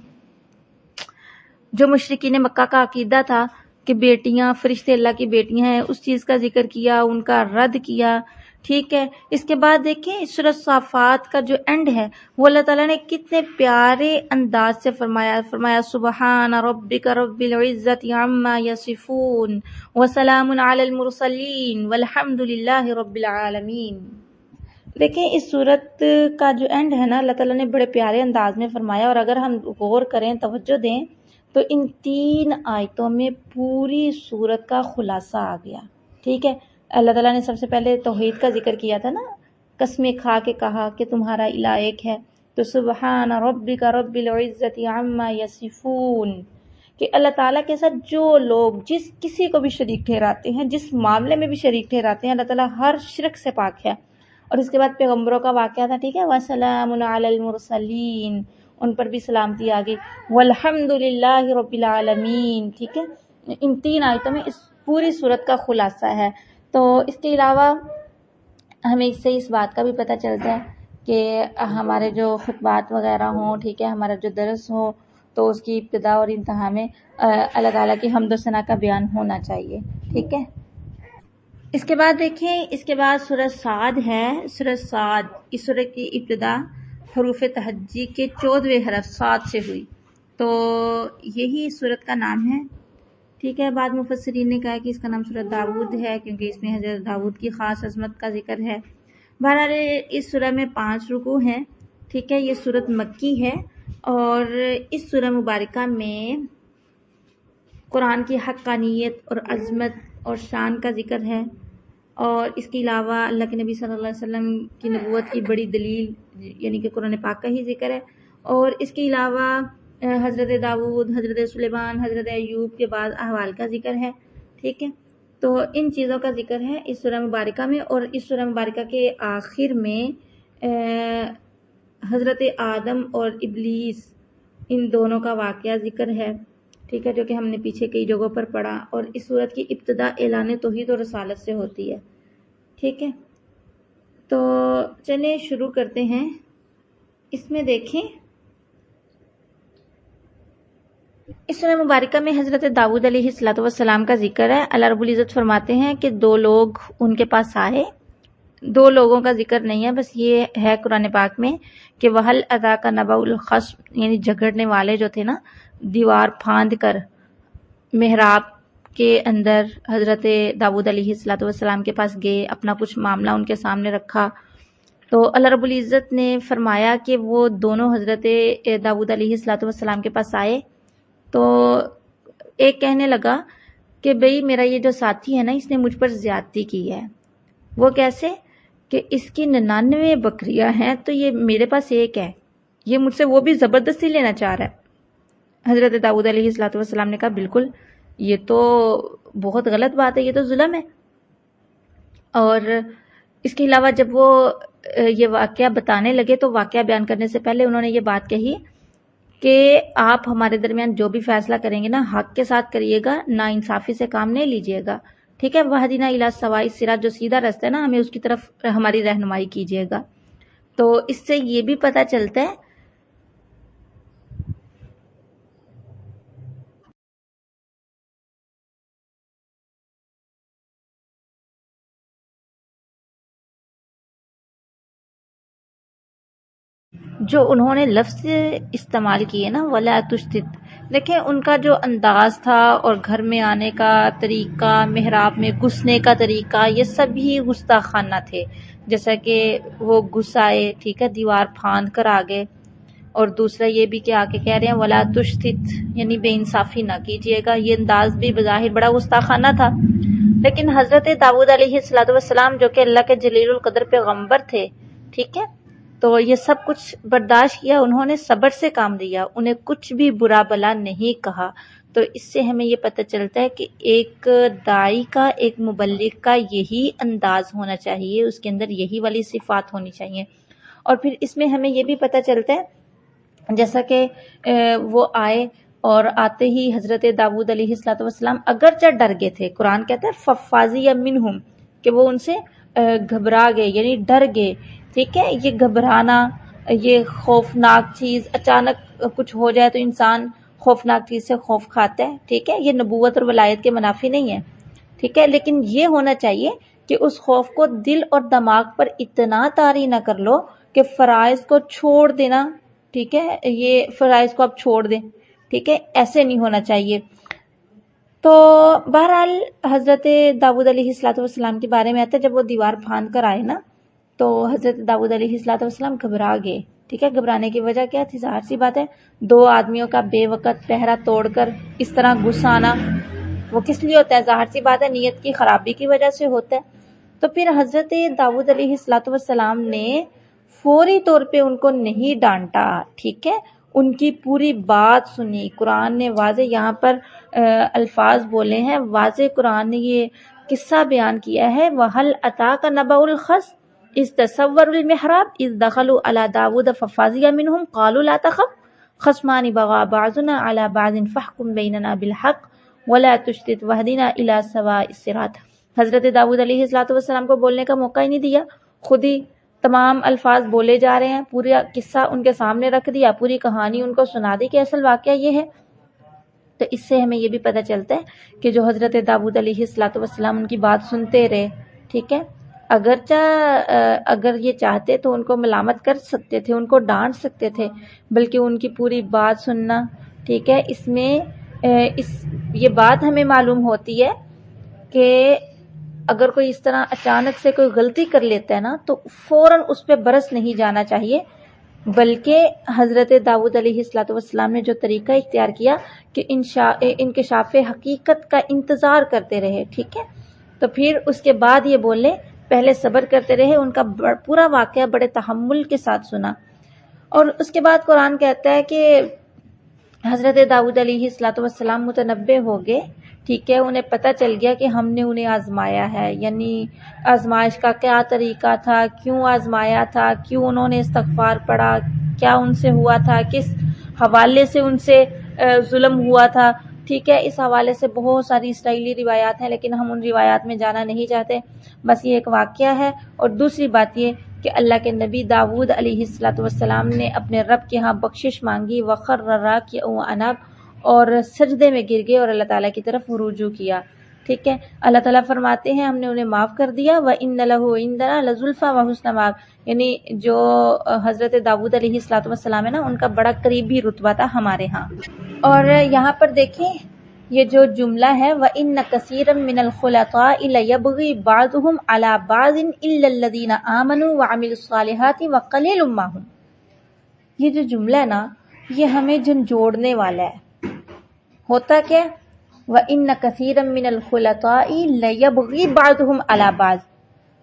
جو مشرکین مکہ کا عقیدہ تھا کہ بیٹیاں فرشتے اللہ کی بیٹیاں ہیں، اس چیز کا ذکر کیا، ان کا رد کیا، ٹھیک ہے. اس کے بعد دیکھیں سورۃ صافات کا جو اینڈ ہے وہ اللہ تعالیٰ نے کتنے پیارے انداز سے فرمایا سبحان ربک رب العزت عما یصفون وسلام علی المرسلین والحمد للہ رب العالمین. دیکھیں اس صورت کا جو اینڈ ہے نا اللہ تعالیٰ نے بڑے پیارے انداز میں فرمایا، اور اگر ہم غور کریں، توجہ دیں، تو ان 3 آیتوں میں پوری صورت کا خلاصہ آ گیا، ٹھیک ہے. اللہ تعالیٰ نے سب سے پہلے توحید کا ذکر کیا تھا نا، قسمیں کھا کے کہا کہ تمہارا الہ ایک ہے. تو سبحان ربک رب العزت عما یصفون، کہ اللہ تعالیٰ کے ساتھ جو لوگ جس کسی کو بھی شریک ٹھہراتے ہیں، جس معاملے میں بھی شریک ٹھہراتے ہیں، اللہ تعالیٰ ہر شرک سے پاک ہے. اور اس کے بعد پیغمبروں کا واقعہ تھا، ٹھیک ہے. وَسَلَامٌ عَلَى الْمُرْسَلِينَ، ان پر بھی سلامتی آ گئی. وَالْحَمْدُ لِلَّهِ رَبِّ الْعَالَمِينَ، ٹھیک ہے. ان 3 آیتوں میں اس پوری صورت کا خلاصہ ہے۔ تو اس کے علاوہ ہمیں اس سے اس بات کا بھی پتہ چلتا ہے کہ ہمارے جو خطبات وغیرہ ہوں، ٹھیک ہے، ہمارا جو درس ہو تو اس کی ابتدا اور انتہا میں اللہ تعالیٰ کی حمد و ثنا کا بیان ہونا چاہیے، ٹھیک ہے۔ اس کے بعد دیکھیں، اس کے بعد سورہ صاد ہے۔ سورہ صاد، اس سورہ کی ابتدا حروف تہجی کے 14ویں حرف صاد سے ہوئی، تو یہی اس سورت کا نام ہے، ٹھیک ہے۔ بعض مفسرین نے کہا کہ اس کا نام سورہ داود ہے کیونکہ اس میں حضرت داود کی خاص عظمت کا ذکر ہے۔ بہرحال اس سورہ میں 5 رکوع ہیں، ٹھیک ہے۔ یہ سورت مکی ہے اور اس سورہ مبارکہ میں قرآن کی حقانیت اور عظمت اور شان کا ذکر ہے، اور اس کے علاوہ اللہ کے نبی صلی اللہ علیہ وسلم کی نبوت کی بڑی دلیل یعنی کہ قرآن پاک کا ہی ذکر ہے، اور اس کے علاوہ حضرت داود، حضرت سلیمان، حضرت ایوب کے بعد احوال کا ذکر ہے، ٹھیک ہے۔ تو ان چیزوں کا ذکر ہے اس سورہ مبارکہ میں، اور اس سورہ مبارکہ کے آخر میں حضرت آدم اور ابلیس ان دونوں کا واقعہ ذکر ہے، ٹھیک ہے، جو کہ ہم نے پیچھے کئی جگہوں پر پڑھا، اور اس سورت کی ابتدا اعلان توحید اور رسالت سے ہوتی ہے، ٹھیک ہے۔ تو چلیں شروع کرتے ہیں۔ اس میں دیکھیں، اس سورہ مبارکہ میں حضرت داؤد علیہ السلام کا ذکر ہے۔ اللہ رب العزت فرماتے ہیں کہ 2 لوگ ان کے پاس آئے، 2 لوگوں کا ذکر نہیں ہے، بس یہ ہے قرآن پاک میں کہ وَهَلْ أَتَاكَ نَبَأُ الْخَصْمِ، یعنی جھگڑنے والے جو تھے نا، دیوار پھاند کر محراب کے اندر حضرت داؤد علیہ السلام کے پاس گئے، اپنا کچھ معاملہ ان کے سامنے رکھا، تو اللہ رب العزت نے فرمایا کہ وہ دونوں حضرت داؤد علیہ السلام کے پاس آئے، تو ایک کہنے لگا کہ بھئی میرا یہ جو ساتھی ہے نا، اس نے مجھ پر زیادتی کی ہے۔ وہ کیسے؟ کہ اس کی 99 بکریاں ہیں تو یہ میرے پاس ایک ہے، یہ مجھ سے وہ بھی زبردستی لینا چاہ رہا ہے۔ حضرت داؤد علیہ السلام نے کہا بالکل یہ تو بہت غلط بات ہے، یہ تو ظلم ہے۔ اور اس کے علاوہ جب وہ یہ واقعہ بتانے لگے تو واقعہ بیان کرنے سے پہلے انہوں نے یہ بات کہی کہ آپ ہمارے درمیان جو بھی فیصلہ کریں گے نا، حق کے ساتھ کریے گا، نا انصافی سے کام نہیں لیجیے گا، ٹھیک ہے۔ وَهْدِنَا إِلَىٰ الصِّرَاطِ الصِّراط، جو سیدھا راستہ ہے نا، ہمیں اس کی طرف ہماری رہنمائی کیجیے گا۔ تو اس سے یہ بھی پتہ چلتا ہے جو انہوں نے لفظ استعمال کیے نا وَلَا تُشْتِتْ، دیکھیں ان کا جو انداز تھا اور گھر میں آنے کا طریقہ، محراب میں گھسنے کا طریقہ، یہ سبھی گستاخانہ تھے۔ جیسا کہ وہ گھس آئے، ٹھیک ہے، دیوار پھاند کر آگے، اور دوسرا یہ بھی کہ آگے کہہ رہے ہیں وَلَا تُشْتِتْ، یعنی بے انصافی نہ کیجیے گا۔ یہ انداز بھی بظاہر بڑا گستاخانہ تھا، لیکن حضرت داؤد علیہ السلام جو کہ اللہ کے جلیل القدر پیغمبر تھے، ٹھیک ہے، تو یہ سب کچھ برداشت کیا، انہوں نے صبر سے کام لیا، انہیں کچھ بھی برا بلا نہیں کہا۔ تو اس سے ہمیں یہ پتہ چلتا ہے کہ ایک داعی کا، ایک مبلغ کا یہی انداز ہونا چاہیے، اس کے اندر یہی والی صفات ہونی چاہیے۔ اور پھر اس میں ہمیں یہ بھی پتہ چلتا ہے جیسا کہ وہ آئے اور آتے ہی حضرت داؤد علیہ السلام اگرچہ ڈر گئے تھے، قرآن کہتا ہے فَفَزِعَ مِنْهُمْ، کہ وہ ان سے گھبرا گئے، یعنی ڈر گئے، ٹھیک ہے۔ یہ گھبرانا، یہ خوفناک چیز، اچانک کچھ ہو جائے تو انسان خوفناک چیز سے خوف کھاتا ہے، ٹھیک ہے۔ یہ نبوت اور ولایت کے منافی نہیں ہے، ٹھیک ہے، لیکن یہ ہونا چاہیے کہ اس خوف کو دل اور دماغ پر اتنا طاری نہ کر لو کہ فرائض کو چھوڑ دینا، ٹھیک ہے، یہ فرائض کو آپ چھوڑ دیں، ٹھیک ہے، ایسے نہیں ہونا چاہیے۔ تو بہرحال حضرت داؤد علیہ السلام کے بارے میں آتا ہے، جب وہ دیوار پھاند کر آئے نا، تو حضرت داؤد علیہ السلام گھبرا گئے، ٹھیک ہے۔ گھبرانے کی وجہ کیا تھی؟ ظاہر سی بات ہے، 2 آدمیوں کا بے وقت پہرا توڑ کر اس طرح گھس آنا، وہ کس لیے ہوتا ہے؟ ظاہر سی بات ہے، نیت کی خرابی کی وجہ سے ہوتا ہے۔ تو پھر حضرت داؤد علیہ السلام نے فوری طور پہ ان کو نہیں ڈانٹا، ٹھیک ہے، ان کی پوری بات سنی۔ قرآن نے واضح یہاں پر الفاظ بولے ہیں، واضح قرآن نے یہ قصہ بیان کیا ہے، وَهَلْ أَتَاكَ نَبَأُ الْخَصْمِ إِذْ تَسَوَّرُوا الْمِحْرَابَ إِذْ دَخَلُوا عَلَى دَاوُودَ فَفَزِعَ مِنْهُمْ قَالُوا لَا تَخَفْ خَصْمَانِ بَغَىٰ بَعْضُنَا عَلَى بَعْضٍ فَاحْكُم بَيْنَنَا بِالْحَقِّ ولا تشتت وہدنا الی سواء الصراط۔ حضرت داؤد علیہ السلام کو بولنے کا موقع ہی نہیں دیا، خود ہی تمام الفاظ بولے جا رہے ہیں، پورا قصہ ان کے سامنے رکھ دیا، پوری کہانی ان کو سنا دی کہ اصل واقعہ یہ ہے۔ تو اس سے ہمیں یہ بھی پتہ چلتا ہے کہ جو حضرت داؤد علیہ السلام ان کی بات سنتے رہے، ٹھیک ہے، اگر یہ چاہتے تو ان کو ملامت کر سکتے تھے، ان کو ڈانٹ سکتے تھے، بلکہ ان کی پوری بات سننا، ٹھیک ہے۔ اس میں یہ بات ہمیں معلوم ہوتی ہے کہ اگر کوئی اس طرح اچانک سے کوئی غلطی کر لیتا ہے نا تو فوراً اس پہ برس نہیں جانا چاہیے، بلکہ حضرت داؤد علیہ السلام نے جو طریقہ اختیار کیا کہ انکشاف حقیقت کا انتظار کرتے رہے، ٹھیک ہے، تو پھر اس کے بعد یہ بولے، پہلے صبر کرتے رہے، ان کا پورا واقعہ بڑے تحمل کے ساتھ سنا۔ اور اس کے بعد قرآن کہتا ہے کہ حضرت داؤد علیہ السلام متنبہ ہو گئے، ٹھیک ہے، انہیں پتہ چل گیا کہ ہم نے انہیں آزمایا ہے، یعنی آزمائش کا کیا طریقہ تھا، کیوں آزمایا تھا، کیوں انہوں نے استغفار پڑھا، کیا ان سے ہوا تھا، کس حوالے سے ان سے ظلم ہوا تھا، ٹھیک ہے۔ اس حوالے سے بہت ساری اسرائیلی روایات ہیں، لیکن ہم ان روایات میں جانا نہیں چاہتے، بس یہ ایک واقعہ ہے۔ اور دوسری بات یہ کہ اللہ کے نبی داؤد علیہ السلام نے اپنے رب کے ہاں بخشش مانگی، وخر راکعا واناب، اور سجدے میں گر گئے اور اللہ تعالیٰ کی طرف رجوع کیا، ٹھیک ہے۔ اللہ تعالیٰ فرماتے ہیں ہم نے انہیں معاف کر دیا، وَإِنَّ لَهُ عِندَنَا لَزُلْفَىٰ وَحُسْنَ مَآب، یعنی جو حضرت داؤد علیہ السلام ہے نا، ان کا بڑا قریبی رتبہ تھا ہمارے ہاں۔ اور یہاں پر دیکھیں یہ جو جملہ ہے وَإِنَّ كَثِيرًا مِّنَ الْخُلَطَاءِ لَيَبْغِي بَعْضُهُمْ عَلَىٰ بَعْضٍ إِلَّا الَّذِينَ آمَنُوا وَعَمِلُوا الصَّالِحَاتِ وَقَلِيلٌ مَّا هُمْ۔ یہ جو جملہ ہے نا، یہ ہمیں جھنجھوڑنے والا ہے۔ ہوتا کیا؟ وَإِنَّ كَثِيرًا مِّنَ الْخُلَطَاءِ لَيَبْغِي بَعْضُهُمْ عَلَىٰ بَعْضٍ،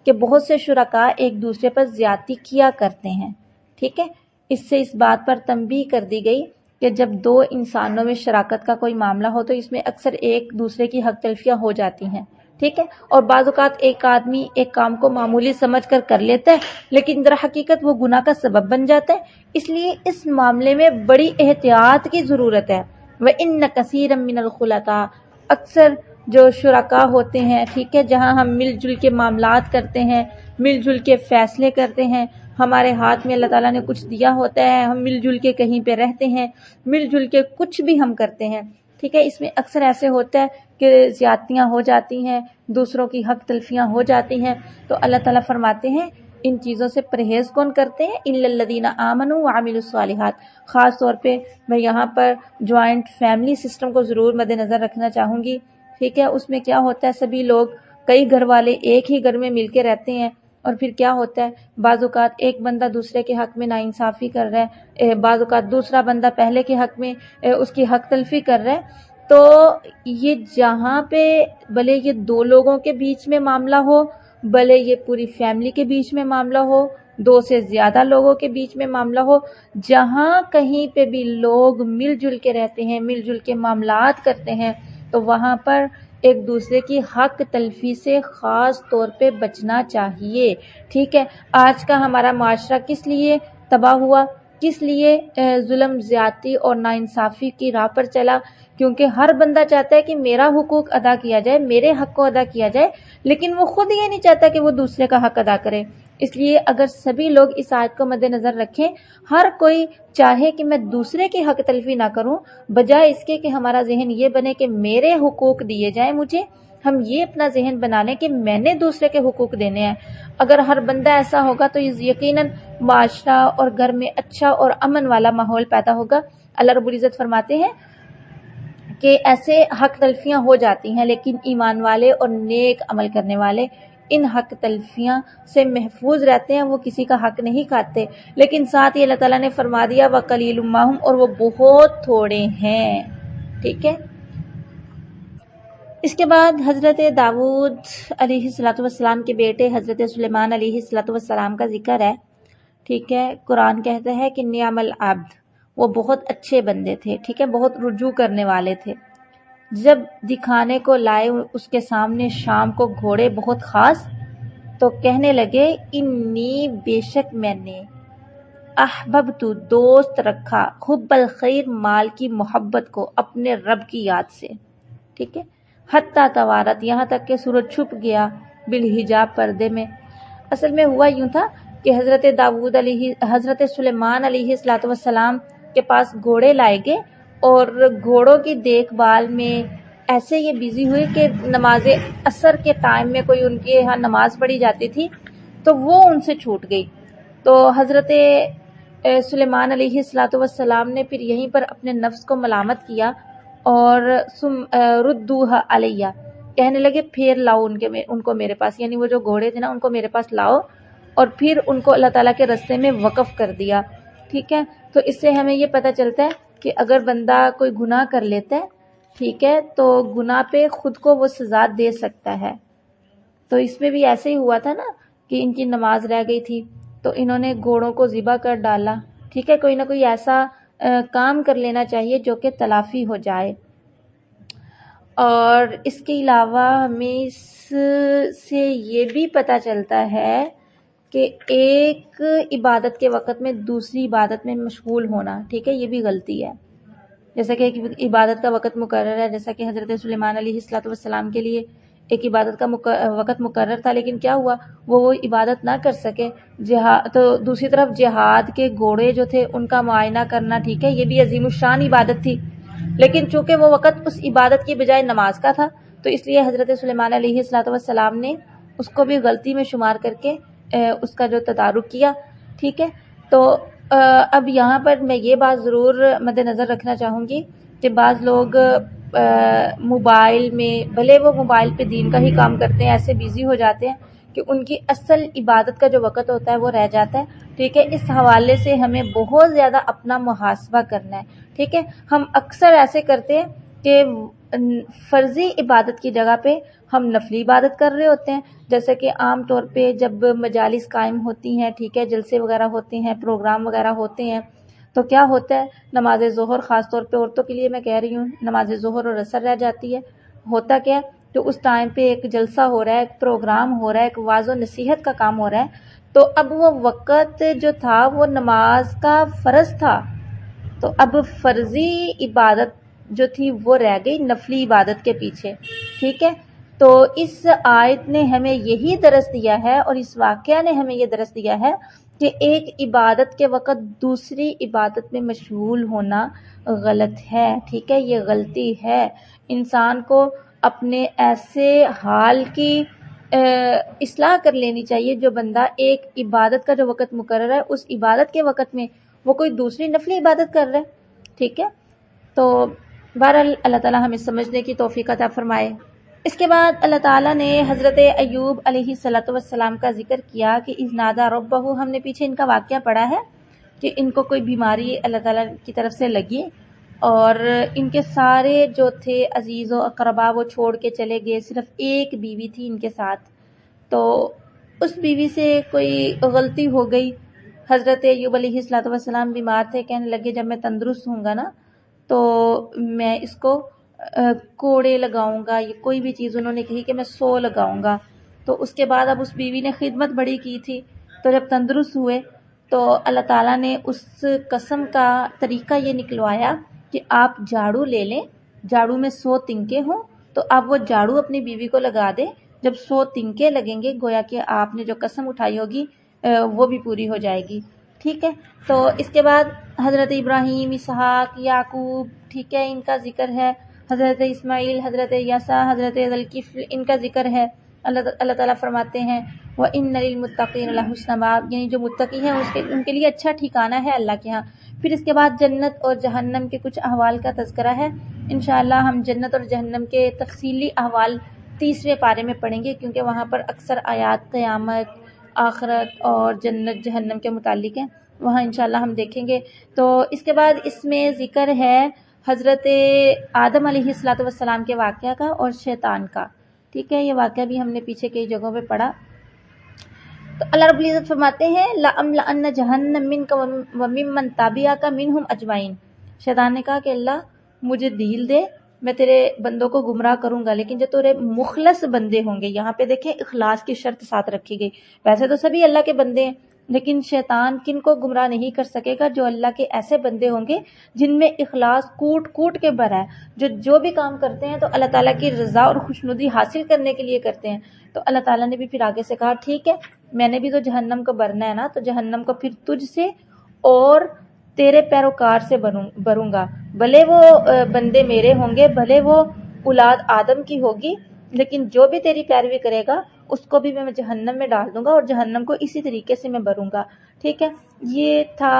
کہ بہت سے شرکاء ایک دوسرے پر زیادتی کیا کرتے ہیں، ٹھیک ہے۔ اس سے اس بات پر تنبیہ کر دی گئی کہ جب دو انسانوں میں شراکت کا کوئی معاملہ ہو تو اس میں اکثر ایک دوسرے کی حق تلفیاں ہو جاتی ہیں، ٹھیک ہے، اور بعض اوقات ایک آدمی ایک کام کو معمولی سمجھ کر لیتا ہے، لیکن در حقیقت وہ گناہ کا سبب بن جاتا ہے۔ اس لیے اس معاملے میں بڑی احتیاط کی ضرورت ہے۔ وَإِنَّ كَثِيرًا مِّنَ الْخُلَطَاءِ، اکثر جو شرکاء ہوتے ہیں، ٹھیک ہے، جہاں ہم مل جل کے معاملات کرتے ہیں، مل جل کے فیصلے کرتے ہیں، ہمارے ہاتھ میں اللہ تعالیٰ نے کچھ دیا ہوتا ہے، ہم مل جل کے کہیں پہ رہتے ہیں، مل جل کے کچھ بھی ہم کرتے ہیں، ٹھیک ہے، اس میں اکثر ایسے ہوتا ہے کہ زیادتیاں ہو جاتی ہیں، دوسروں کی حق تلفیاں ہو جاتی ہیں۔ تو اللہ تعالیٰ فرماتے ہیں ان چیزوں سے پرہیز کون کرتے ہیں؟ الا الذین آمنوا وعملوا الصالحات۔ خاص طور پہ میں یہاں پر جوائنٹ فیملی سسٹم کو ضرور مد نظر رکھنا چاہوں گی، ٹھیک ہے۔ اس میں کیا ہوتا ہے، سبھی لوگ، کئی گھر والے ایک ہی گھر میں مل کے رہتے ہیں، اور پھر کیا ہوتا ہے بعض اوقات ایک بندہ دوسرے کے حق میں ناانصافی کر رہا ہے، بعض اوقات دوسرا بندہ پہلے کے حق میں اس کی حق تلفی کر رہا ہے۔ تو یہ جہاں پہ بھلے یہ دو لوگوں کے بیچ میں معاملہ ہو، بھلے یہ پوری فیملی کے بیچ میں معاملہ ہو، دو سے زیادہ لوگوں کے بیچ میں معاملہ ہو، جہاں کہیں پہ بھی لوگ مل جل کے رہتے ہیں، مل جل کے معاملات کرتے ہیں، تو وہاں پر ایک دوسرے کی حق تلفی سے خاص طور پہ بچنا چاہیے، ٹھیک ہے۔ آج کا ہمارا معاشرہ کس لیے تباہ ہوا، کس لیے ظلم زیادتی اور ناانصافی کی راہ پر چلا؟ کیونکہ ہر بندہ چاہتا ہے کہ میرا حقوق ادا کیا جائے، میرے حق کو ادا کیا جائے، لیکن وہ خود یہ نہیں چاہتا کہ وہ دوسرے کا حق ادا کرے۔ اس لیے اگر سبھی لوگ اس آیت کو مد نظر رکھیں، ہر کوئی چاہے کہ میں دوسرے کی حق تلفی نہ کروں، بجائے اس کے کہ ہمارا ذہن یہ بنے کہ میرے حقوق دیے جائیں مجھے، ہم یہ اپنا ذہن بنا لیں کہ میں نے دوسرے کے حقوق دینے ہیں۔ اگر ہر بندہ ایسا ہوگا تو یقیناً معاشرہ اور گھر میں اچھا اور امن والا ماحول پیدا ہوگا۔ اللہ رب العزت فرماتے ہیں کہ ایسے حق تلفیاں ہو جاتی ہیں، لیکن ایمان والے اور نیک عمل کرنے والے ان حق تلفیاں سے محفوظ رہتے ہیں، وہ کسی کا حق نہیں کھاتے۔ لیکن ساتھ ہی اللہ تعالیٰ نے فرما دیا وَقَلِيلٌ مَّا هُمْ، اور وہ بہت تھوڑے ہیں، ٹھیک ہے۔ اس کے بعد حضرت داؤد علیہ السلام کے بیٹے حضرت سلیمان علیہ السلام کا ذکر ہے، ٹھیک ہے۔ قرآن کہتا ہے کہ نعم العبد، وہ بہت اچھے بندے تھے، ٹھیک ہے، بہت رجوع کرنے والے تھے۔ جب دکھانے کو لائے اس کے سامنے شام کو گھوڑے بہت خاص، تو کہنے لگے انی، بے شک میں نے، احببت، دوست رکھا، حب الخیر، مال کی محبت کو، اپنے رب کی یاد سے، ٹھیک ہے، حتیٰ توارت، یہاں تک کہ سورج چھپ گیا، بالحجاب، پردے میں۔ اصل میں ہوا یوں تھا کہ حضرت سلیمان علیہ الصلوۃ والسلام کے پاس گھوڑے لائے گئے، اور گھوڑوں کی دیکھ بھال میں ایسے یہ بزی ہوئے کہ نماز عصر کے ٹائم میں کوئی ان کے یہاں نماز پڑھی جاتی تھی تو وہ ان سے چھوٹ گئی۔ تو حضرت سلیمان علیہ الصلوۃ والسلام نے پھر یہیں پر اپنے نفس کو ملامت کیا اور ردوها علیہ، کہنے لگے پھر لاؤ ان کو میرے پاس، یعنی وہ جو گھوڑے تھے نا ان کو میرے پاس لاؤ، اور پھر ان کو اللہ تعالیٰ کے راستے میں وقف کر دیا۔ ٹھیک ہے، تو اس سے ہمیں یہ پتہ چلتا ہے کہ اگر بندہ کوئی گناہ کر لیتا ہے، ٹھیک ہے، تو گناہ پہ خود کو وہ سزا دے سکتا ہے۔ تو اس میں بھی ایسے ہی ہوا تھا نا کہ ان کی نماز رہ گئی تھی تو انہوں نے گھوڑوں کو ذبح کر ڈالا۔ ٹھیک ہے، کوئی نہ کوئی ایسا کام کر لینا چاہیے جو کہ تلافی ہو جائے۔ اور اس کے علاوہ ہمیں اس سے یہ بھی پتہ چلتا ہے کہ ایک عبادت کے وقت میں دوسری عبادت میں مشغول ہونا، ٹھیک ہے، یہ بھی غلطی ہے۔ جیسا کہ ایک عبادت کا وقت مقرر ہے، جیسا کہ حضرت سلیمان علیہ الصلوۃ والسلام کے لیے ایک عبادت کا وقت مقرر تھا، لیکن کیا ہوا، وہ عبادت نہ کر سکے۔ تو دوسری طرف جہاد کے گھوڑے جو تھے ان کا معائنہ کرنا، ٹھیک ہے، یہ بھی عظیم الشان عبادت تھی، لیکن چونکہ وہ وقت اس عبادت کی بجائے نماز کا تھا تو اس لیے حضرت سلیمان علیہ الصلوۃ والسلام نے اس کو بھی غلطی میں شمار کر کے اس کا جو تدارک کیا۔ ٹھیک ہے، تو اب یہاں پر میں یہ بات ضرور مد نظر رکھنا چاہوں گی کہ بعض لوگ موبائل میں، بھلے وہ موبائل پہ دین کا ہی کام کرتے ہیں، ایسے بیزی ہو جاتے ہیں کہ ان کی اصل عبادت کا جو وقت ہوتا ہے وہ رہ جاتا ہے۔ ٹھیک ہے، اس حوالے سے ہمیں بہت زیادہ اپنا محاسبہ کرنا ہے۔ ٹھیک ہے، ہم اکثر ایسے کرتے ہیں کہ فرضی عبادت کی جگہ پہ ہم نفلی عبادت کر رہے ہوتے ہیں، جیسے کہ عام طور پہ جب مجالس قائم ہوتی ہیں، ٹھیک ہے، جلسے وغیرہ ہوتے ہیں، پروگرام وغیرہ ہوتے ہیں، تو کیا ہوتا ہے، نماز ظہر، خاص طور پہ عورتوں کے لیے میں کہہ رہی ہوں، نماز ظہر اور عصر رہ جاتی ہے۔ ہوتا کیا ہے، تو اس ٹائم پہ ایک جلسہ ہو رہا ہے، ایک پروگرام ہو رہا ہے، ایک واعظ و نصیحت کا کام ہو رہا ہے، تو اب وہ وقت جو تھا وہ نماز کا فرض تھا، تو اب فرضی عبادت جو تھی وہ رہ گئی نفلی عبادت کے پیچھے۔ ٹھیک ہے، تو اس آیت نے ہمیں یہی درس دیا ہے، اور اس واقعہ نے ہمیں یہ درس دیا ہے کہ ایک عبادت کے وقت دوسری عبادت میں مشغول ہونا غلط ہے۔ ٹھیک ہے، یہ غلطی ہے۔ انسان کو اپنے ایسے حال کی اصلاح کر لینی چاہیے جو بندہ ایک عبادت کا جو وقت مقرر ہے اس عبادت کے وقت میں وہ کوئی دوسری نفلی عبادت کر رہا ہے۔ ٹھیک ہے، تو بہرحال اللہ تعالیٰ ہمیں سمجھنے کی توفیق عطا فرمائے۔ اس کے بعد اللہ تعالیٰ نے حضرت ایوب علیہ الصلوۃ والسلام کا ذکر کیا کہ اذ نادى ربہ، ہم نے پیچھے ان کا واقعہ پڑھا ہے کہ ان کو کوئی بیماری اللہ تعالیٰ کی طرف سے لگی، اور ان کے سارے جو تھے عزیز و اقربا وہ چھوڑ کے چلے گئے، صرف ایک بیوی تھی ان کے ساتھ، تو اس بیوی سے کوئی غلطی ہو گئی۔ حضرت ایوب علیہ الصلوۃ والسلام بیمار تھے، کہنے لگے جب میں تندرست ہوں گا نا تو میں اس کو کوڑے لگاؤں گا، یہ کوئی بھی چیز انہوں نے کہی کہ میں 100 لگاؤں گا۔ تو اس کے بعد اب اس بیوی نے خدمت بڑی کی تھی، تو جب تندرست ہوئے تو اللہ تعالیٰ نے اس قسم کا طریقہ یہ نکلوایا کہ آپ جھاڑو لے لیں، جھاڑو میں 100 تنکے ہوں، تو آپ وہ جھاڑو اپنی بیوی کو لگا دیں، جب 100 تنکے لگیں گے گویا کہ آپ نے جو قسم اٹھائی ہوگی وہ بھی پوری ہو جائے گی۔ ٹھیک ہے، تو اس کے بعد حضرت ابراہیم، اسحاق، یعقوب، ٹھیک ہے، ان کا ذکر ہے، حضرت اسماعیل، حضرت یسع، حضرت ذوالکفل، ان کا ذکر ہے۔ اللہ تعالیٰ فرماتے ہیں وَإِنَّ لِلْمُتَّقِينَ لَحُسْنَ مَآب، یعنی جو متقی ہیں ان کے لیے اچھا ٹھکانہ ہے اللہ کے ہاں۔ پھر اس کے بعد جنت اور جہنم کے کچھ احوال کا تذکرہ ہے۔ انشاءاللہ ہم جنت اور جہنم کے تفصیلی احوال 30ویں پارے میں پڑھیں گے، کیونکہ وہاں پر اکثر آیات قیامت، آخرت اور جنت جہنم کے متعلق ہیں، وہاں انشاءاللہ ہم دیکھیں گے۔ تو اس کے بعد اس میں ذکر ہے حضرت آدم علیہ الصلوۃ والسلام کے واقعہ کا اور شیطان کا۔ ٹھیک ہے، یہ واقعہ بھی ہم نے پیچھے کئی جگہوں پہ پڑھا۔ تو اللہ رب العزت فرماتے ہیں لَأَمْلَأَنَّ جَهَنَّمَ مِنْكَ وَمِمَّنْ تَبِعَكَ مِنْهُمْ أَجْمَعِينَ، شیطان نے کہا کہ اللہ مجھے ڈھیل دے، میں تیرے بندوں کو گمراہ کروں گا، لیکن جو تیرے مخلص بندے ہوں گے، یہاں پہ دیکھیں اخلاص کی شرط ساتھ رکھی گئی، ویسے تو سبھی اللہ کے بندے ہیں، لیکن شیطان کن کو گمراہ نہیں کر سکے گا؟ جو اللہ کے ایسے بندے ہوں گے جن میں اخلاص کوٹ کوٹ کے بھرا ہے، جو بھی کام کرتے ہیں تو اللہ تعالیٰ کی رضا اور خوشنودی حاصل کرنے کے لیے کرتے ہیں۔ تو اللہ تعالیٰ نے بھی پھر آگے سے کہا ٹھیک ہے، میں نے بھی تو جہنم کو بھرنا ہے نا، تو جہنم کو پھر تجھ سے اور تیرے پیروکار سے بھروں گا، بھلے وہ بندے میرے ہوں گے، بھلے وہ اولاد آدم کی ہوگی، لیکن جو بھی تیری پیروی کرے گا اس کو بھی میں جہنم میں ڈال دوں گا، اور جہنم کو اسی طریقے سے میں بھروں گا۔ ٹھیک ہے، یہ تھا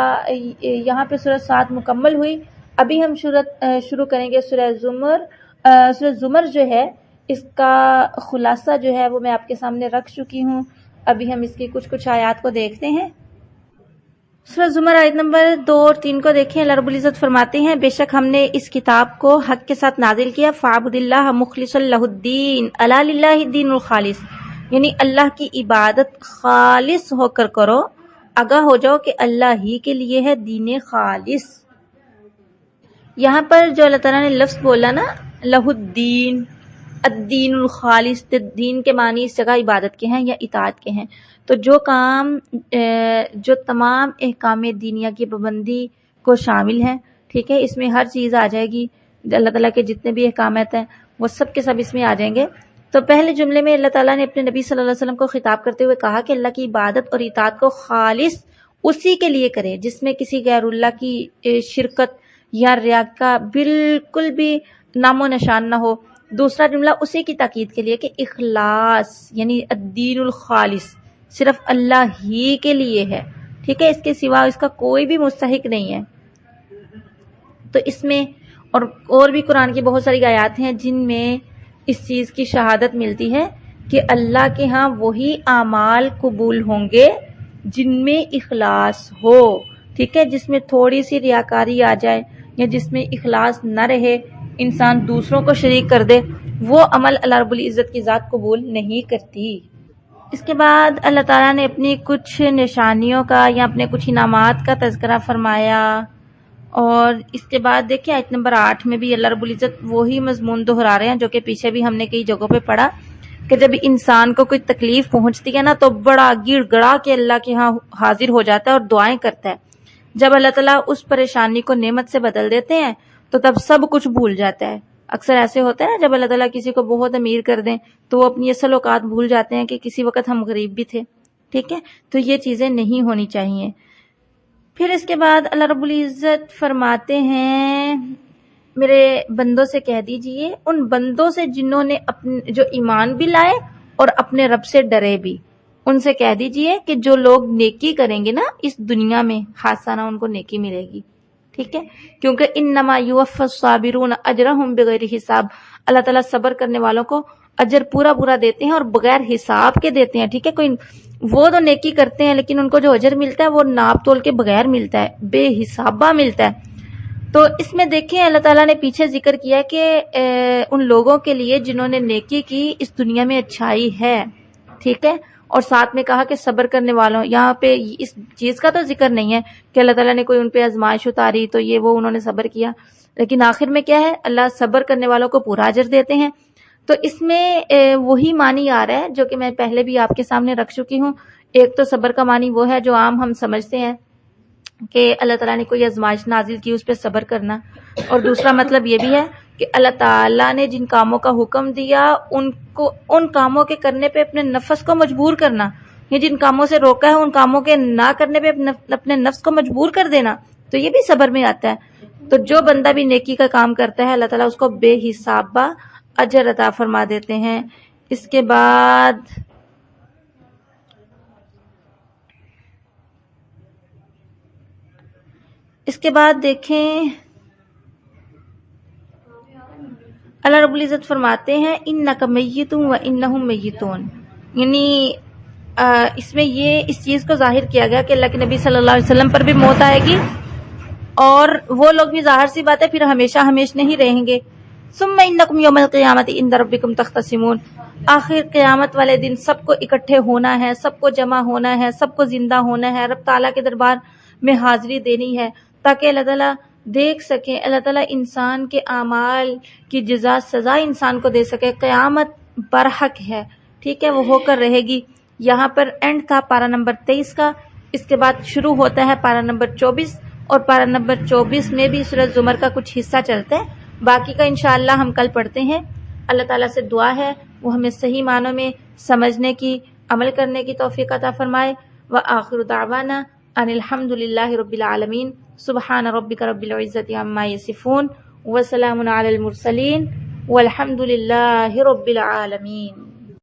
یہاں پہ سورہ 7 مکمل ہوئی۔ ابھی ہم شروع کریں گے سورہ زمر۔ سورہ زمر جو ہے اس کا خلاصہ جو ہے وہ میں آپ کے سامنے رکھ چکی ہوں۔ ابھی ہم اس کی کچھ آیات کو دیکھتے ہیں۔ سورہ زمر آیت نمبر 2 اور 3 کو دیکھیں۔ اللہ رب العزت فرماتے ہیں بے شک ہم نے اس کتاب کو حق کے ساتھ نازل کیا، فاعبد اللہ مخلصا لہ الدین، الا للہ الدین الخالص، یعنی اللہ کی عبادت خالص ہو کر کرو، آگاہ ہو جاؤ کہ اللہ ہی کے لیے ہے دین خالص۔ یہاں پر جو اللہ تعالیٰ نے لفظ بولا نا لہ الدین، الدین الخالص، دین کے معنی اس جگہ عبادت کے ہیں یا اطاعت کے ہیں۔ تو جو تمام احکام دینیہ کی پابندی کو شامل ہیں، ٹھیک ہے، اس میں ہر چیز آ جائے گی، اللہ تعالیٰ کے جتنے بھی احکامات ہیں وہ سب کے سب اس میں آ جائیں گے۔ تو پہلے جملے میں اللہ تعالیٰ نے اپنے نبی صلی اللہ علیہ وسلم کو خطاب کرتے ہوئے کہا کہ اللہ کی عبادت اور اطاعت کو خالص اسی کے لیے کرے، جس میں کسی غیر اللہ کی شرکت یا ریا کا بالکل بھی نام و نشان نہ ہو۔ دوسرا جملہ اسی کی تاکید کے لیے کہ اخلاص یعنی الدین الخالص صرف اللہ ہی کے لیے ہے، ٹھیک ہے، اس کے سوا اس کا کوئی بھی مستحق نہیں ہے۔ تو اس میں اور بھی قرآن کی بہت ساری آیات ہیں جن میں اس چیز کی شہادت ملتی ہے کہ اللہ کے ہاں وہی اعمال قبول ہوں گے جن میں اخلاص ہو، ٹھیک ہے، جس میں تھوڑی سی ریاکاری آ جائے یا جس میں اخلاص نہ رہے، انسان دوسروں کو شریک کر دے، وہ عمل اللہ رب العزت کی ذات قبول نہیں کرتی۔ اس کے بعد اللہ تعالیٰ نے اپنی کچھ نشانیوں کا یا اپنے کچھ انعامات کا تذکرہ فرمایا، اور اس کے بعد دیکھیں آیت نمبر 8 میں بھی اللہ رب العزت وہی مضمون دہرا رہے ہیں جو کہ پیچھے بھی ہم نے کئی جگہوں پہ پڑھا کہ جب انسان کو کوئی تکلیف پہنچتی ہے نا تو بڑا گڑ گڑا کے اللہ کے ہاں حاضر ہو جاتا ہے اور دعائیں کرتا ہے۔ جب اللہ تعالیٰ اس پریشانی کو نعمت سے بدل دیتے ہیں تو تب سب کچھ بھول جاتا ہے۔ اکثر ایسے ہوتا ہے نا، جب اللہ تعالیٰ کسی کو بہت امیر کر دیں تو وہ اپنی اصل اوقات بھول جاتے ہیں کہ کسی وقت ہم غریب بھی تھے، ٹھیک ہے، تو یہ چیزیں نہیں ہونی چاہیے۔ پھر اس کے بعد اللہ رب العزت فرماتے ہیں میرے بندوں سے کہہ دیجئے، ان بندوں سے جنہوں نے جو ایمان بھی لائے اور اپنے رب سے ڈرے بھی، ان سے کہہ دیجئے کہ جو لوگ نیکی کریں گے نا اس دنیا میں خاصانہ ان کو نیکی ملے گی، ٹھیک ہے، کیونکہ انما یوفی الصابرون اجرہم بغیر حساب، اللہ تعالیٰ صبر کرنے والوں کو اجر پورا پورا دیتے ہیں اور بغیر حساب کے دیتے ہیں، ٹھیک ہے، کوئی وہ تو نیکی کرتے ہیں لیکن ان کو جو اجر ملتا ہے وہ ناپ تول کے بغیر ملتا ہے، بے حسابہ ملتا ہے۔ تو اس میں دیکھیں اللہ تعالیٰ نے پیچھے ذکر کیا کہ ان لوگوں کے لیے جنہوں نے نیکی کی اس دنیا میں اچھائی ہے، ٹھیک ہے، اور ساتھ میں کہا کہ صبر کرنے والوں، یہاں پہ اس چیز کا تو ذکر نہیں ہے کہ اللہ تعالیٰ نے کوئی ان پہ آزمائش اتاری تو یہ وہ انہوں نے صبر کیا، لیکن آخر میں کیا ہے، اللہ صبر کرنے والوں کو پورا اجر دیتے ہیں۔ تو اس میں وہی معنی آ رہا ہے جو کہ میں پہلے بھی آپ کے سامنے رکھ چکی ہوں۔ ایک تو صبر کا معنی وہ ہے جو عام ہم سمجھتے ہیں کہ اللہ تعالیٰ نے کوئی آزمائش نازل کی اس پہ صبر کرنا، اور دوسرا مطلب یہ بھی ہے کہ اللہ تعالیٰ نے جن کاموں کا حکم دیا ان کاموں کے کرنے پہ اپنے نفس کو مجبور کرنا، یا جن کاموں سے روکا ہے ان کاموں کے نہ کرنے پہ اپنے نفس کو مجبور کر دینا، تو یہ بھی صبر میں آتا ہے۔ تو جو بندہ بھی نیکی کا کام کرتا ہے اللہ تعالیٰ اس کو بے حسابہ اجر عطا فرما دیتے ہیں۔ اس کے بعد دیکھیں اللہ رب العزت فرماتے ہیں انک میت و انہم میتون، یعنی اس میں یہ اس چیز کو ظاہر کیا گیا کہ اللہ کے نبی صلی اللہ علیہ وسلم پر بھی موت آئے گی، اور وہ لوگ بھی ظاہر سی بات ہے پھر ہمیشہ ہمیش نہیں رہیں گے۔ ثم انکم یوم القیامت عند ربکم تختصمون، آخر قیامت والے دن سب کو اکٹھے ہونا ہے، سب کو جمع ہونا ہے، سب کو زندہ ہونا ہے، رب تعالیٰ کے دربار میں حاضری دینی ہے تاکہ اللہ تعالیٰ دیکھ سکے، اللہ تعالیٰ انسان کے اعمال کی جزا سزا انسان کو دے سکے۔ قیامت برحق ہے، ٹھیک ہے، وہ ہو کر رہے گی۔ یہاں پر اینڈ تھا پارہ نمبر 23 کا، اس کے بعد شروع ہوتا ہے پارہ نمبر 24، اور پارہ نمبر 24 میں بھی سورۃ زمر کا کچھ حصہ چلتا ہے، باقی کا انشاءاللہ ہم کل پڑھتے ہیں۔ اللہ تعالیٰ سے دعا ہے وہ ہمیں صحیح معنوں میں سمجھنے کی، عمل کرنے کی توفیق عطا فرمائے۔ وآخر دعوانا ان الحمد للہ رب العالمین، سبحان ربک رب العزۃ عما یصفون، وسلام علی المرسلین، والحمد للہ رب العالمین۔